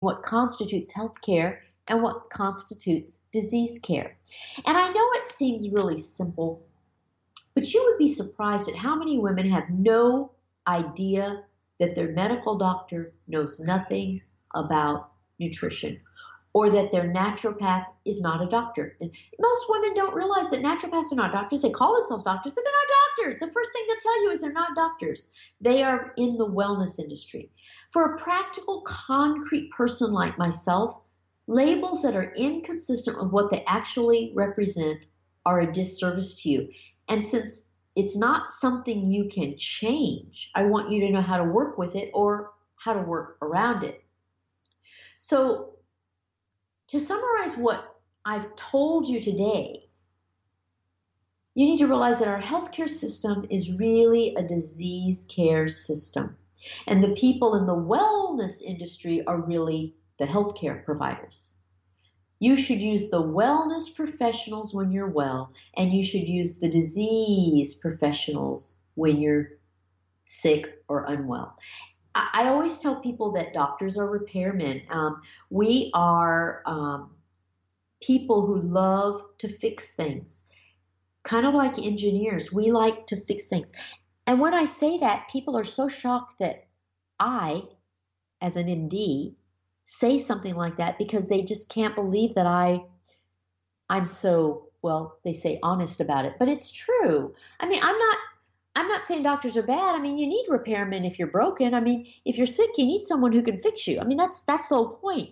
what constitutes health care and what constitutes disease care. And I know it seems really simple, but you would be surprised at how many women have no idea that their medical doctor knows nothing about nutrition, or that their naturopath is not a doctor. And most women don't realize that naturopaths are not doctors. They call themselves doctors, but they're not doctors. The first thing they'll tell you is they're not doctors. They are in the wellness industry. For a practical, concrete person like myself, labels that are inconsistent with what they actually represent are a disservice to you. And since it's not something you can change, I want you to know how to work with it or how to work around it. So, to summarize what I've told you today, you need to realize that our healthcare system is really a disease care system. And the people in the wellness industry are really the healthcare providers. You should use the wellness professionals when you're well, and you should use the disease professionals when you're sick or unwell. I always tell people that doctors are repairmen. We are people who love to fix things, kind of like engineers. We like to fix things. And when I say that, people are so shocked that I, as an MD, say something like that because they just can't believe that I'm so, well, they say honest about it. But it's true. I mean, I'm not saying doctors are bad. I mean, you need repairmen if you're broken. I mean, if you're sick, you need someone who can fix you. I mean, that's the whole point.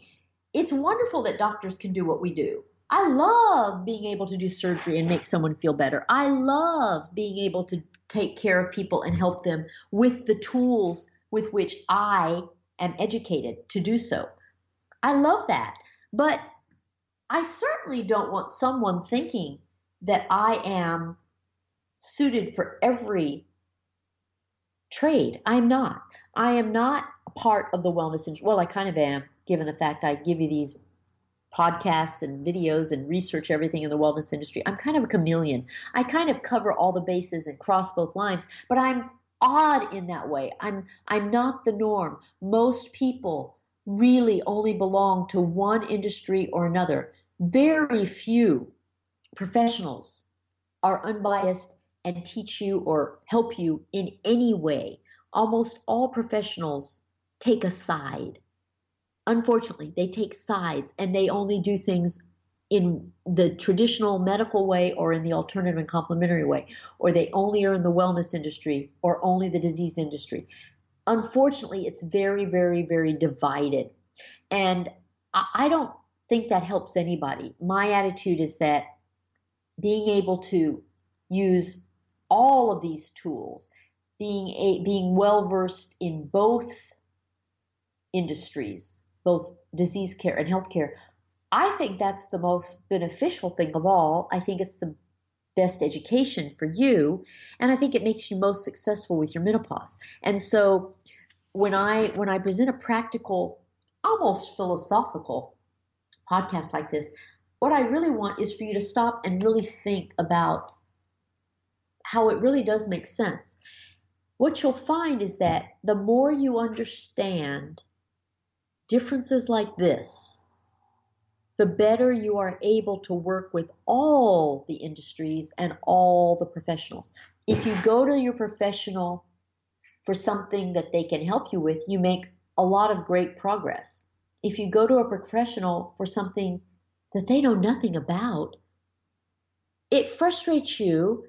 It's wonderful that doctors can do what we do. I love being able to do surgery and make someone feel better. I love being able to take care of people and help them with the tools with which I am educated to do so. I love that. But I certainly don't want someone thinking that I am suited for every trade. I'm not. I am not a part of the wellness industry. Well, I kind of am, given the fact I give you these podcasts and videos and research everything in the wellness industry. I'm kind of a chameleon. I kind of cover all the bases and cross both lines, but I'm odd in that way. I'm not the norm. Most people really only belong to one industry or another. Very few professionals are unbiased and teach you or help you in any way. Almost all professionals take a side. Unfortunately, they take sides and they only do things in the traditional medical way or in the alternative and complementary way, or they only are in the wellness industry or only the disease industry. Unfortunately, it's very, very, very divided. And I don't think that helps anybody. My attitude is that being able to use all of these tools, being well versed in both industries, both disease care and healthcare, I think that's the most beneficial thing of all. I think it's the best education for you, and I think it makes you most successful with your menopause. And so when I present a practical, almost philosophical podcast like this, what I really want is for you to stop and really think about how it really does make sense. What you'll find is that the more you understand differences like this, the better you are able to work with all the industries and all the professionals. If you go to your professional for something that they can help you with, you make a lot of great progress. If you go to a professional for something that they know nothing about, it frustrates you.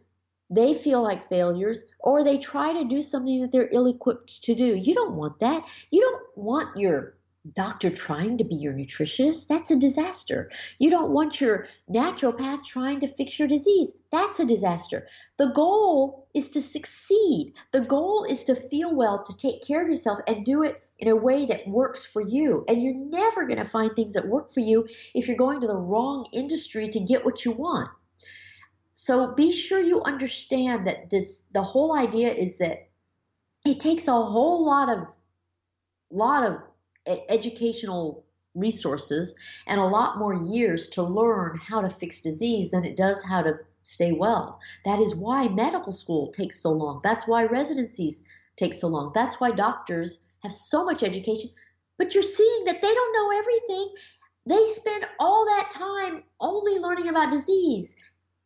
They feel like failures, or they try to do something that they're ill-equipped to do. You don't want that. You don't want your doctor trying to be your nutritionist. That's a disaster. You don't want your naturopath trying to fix your disease. That's a disaster. The goal is to succeed. The goal is to feel well, to take care of yourself and do it in a way that works for you. And you're never going to find things that work for you if you're going to the wrong industry to get what you want. So be sure you understand that the whole idea is that it takes a whole lot of educational resources and a lot more years to learn how to fix disease than it does how to stay well. That is why medical school takes so long. That's why residencies take so long. That's why doctors have so much education. But you're seeing that they don't know everything. They spend all that time only learning about disease.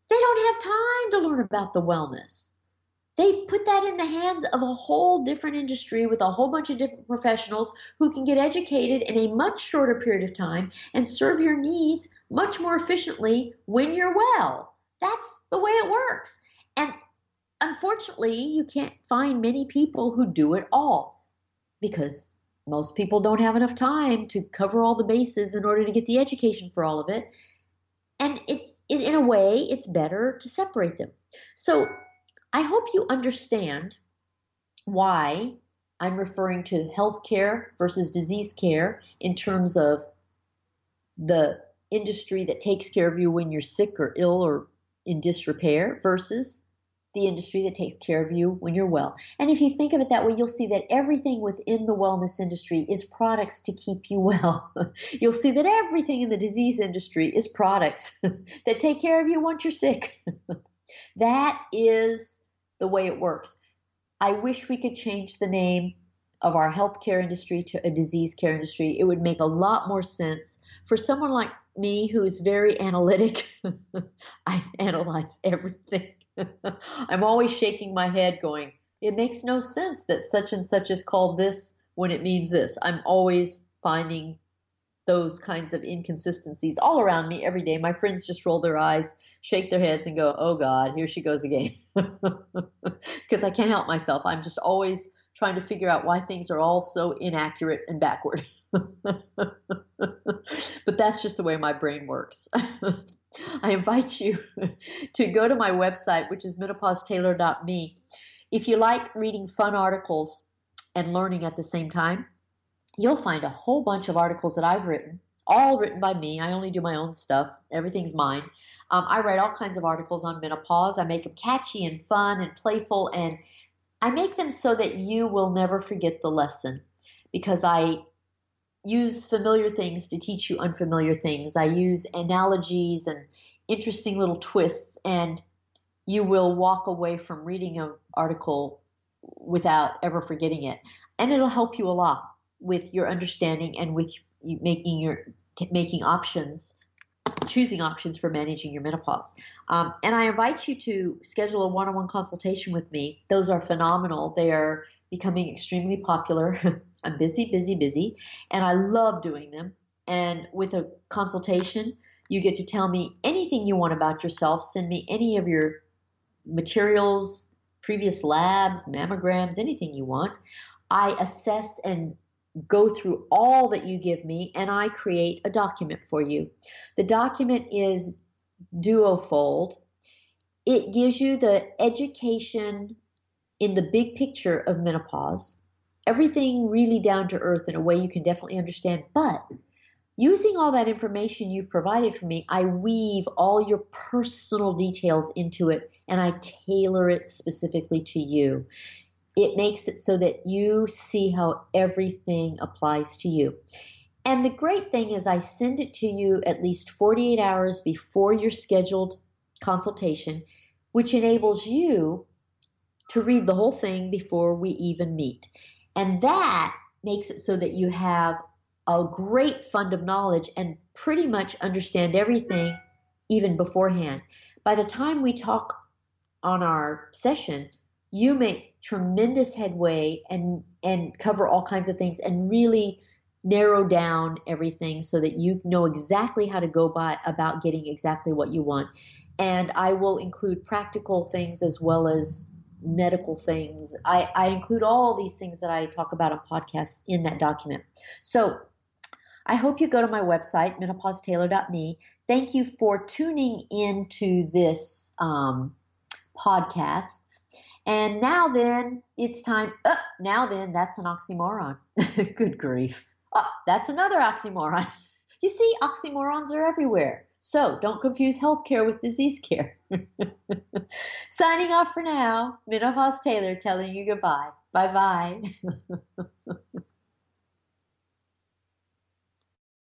They don't have time to learn about the wellness. They put that in the hands of a whole different industry with a whole bunch of different professionals who can get educated in a much shorter period of time and serve your needs much more efficiently when you're well. That's the way it works. And unfortunately, you can't find many people who do it all because most people don't have enough time to cover all the bases in order to get the education for all of it. And in a way, it's better to separate them. So I hope you understand why I'm referring to healthcare versus disease care in terms of the industry that takes care of you when you're sick or ill or in disrepair versus the industry that takes care of you when you're well. And if you think of it that way, you'll see that everything within the wellness industry is products to keep you well. You'll see that everything in the disease industry is products that take care of you once you're sick. That is the way it works. I wish we could change the name of our healthcare industry to a disease care industry. It would make a lot more sense for someone like me who is very analytic. I analyze everything. I'm always shaking my head going, it makes no sense that such and such is called this when it means this. I'm always finding those kinds of inconsistencies all around me every day. My friends just roll their eyes, shake their heads, and go, oh God, here she goes again. Because I can't help myself. I'm just always trying to figure out why things are all so inaccurate and backward. But that's just the way my brain works. I invite you to go to my website, which is menopausetailor.me. If you like reading fun articles and learning at the same time, you'll find a whole bunch of articles that I've written, all written by me. I only do my own stuff. Everything's mine. I write all kinds of articles on menopause. I make them catchy and fun and playful, and I make them so that you will never forget the lesson because I use familiar things to teach you unfamiliar things. I use analogies and interesting little twists, and you will walk away from reading an article without ever forgetting it. And it'll help you a lot with your understanding and with making options, choosing options for managing your menopause. And I invite you to schedule a one-on-one consultation with me. Those are phenomenal. They are becoming extremely popular. I'm busy, busy, busy, and I love doing them. And with a consultation, you get to tell me anything you want about yourself. Send me any of your materials, previous labs, mammograms, anything you want. I assess and go through all that you give me, and I create a document for you. The document is duofold. It gives you the education in the big picture of menopause, everything really down to earth in a way you can definitely understand. But using all that information you've provided for me, I weave all your personal details into it, and I tailor it specifically to you. It makes it so that you see how everything applies to you. And the great thing is I send it to you at least 48 hours before your scheduled consultation, which enables you to read the whole thing before we even meet. And that makes it so that you have a great fund of knowledge and pretty much understand everything even beforehand. By the time we talk on our session, you make tremendous headway and cover all kinds of things and really narrow down everything so that you know exactly how to go about getting exactly what you want. And I will include practical things as well as medical things. I include all these things that I talk about on podcasts in that document. So I hope you go to my website, menopausetailor.me. Thank you for tuning into this podcast. And now then, it's time. Now then, that's an oxymoron. Good grief. That's another oxymoron. You see, oxymorons are everywhere. So don't confuse healthcare with disease care. Signing off for now, Menopause Taylor telling you goodbye. Bye-bye.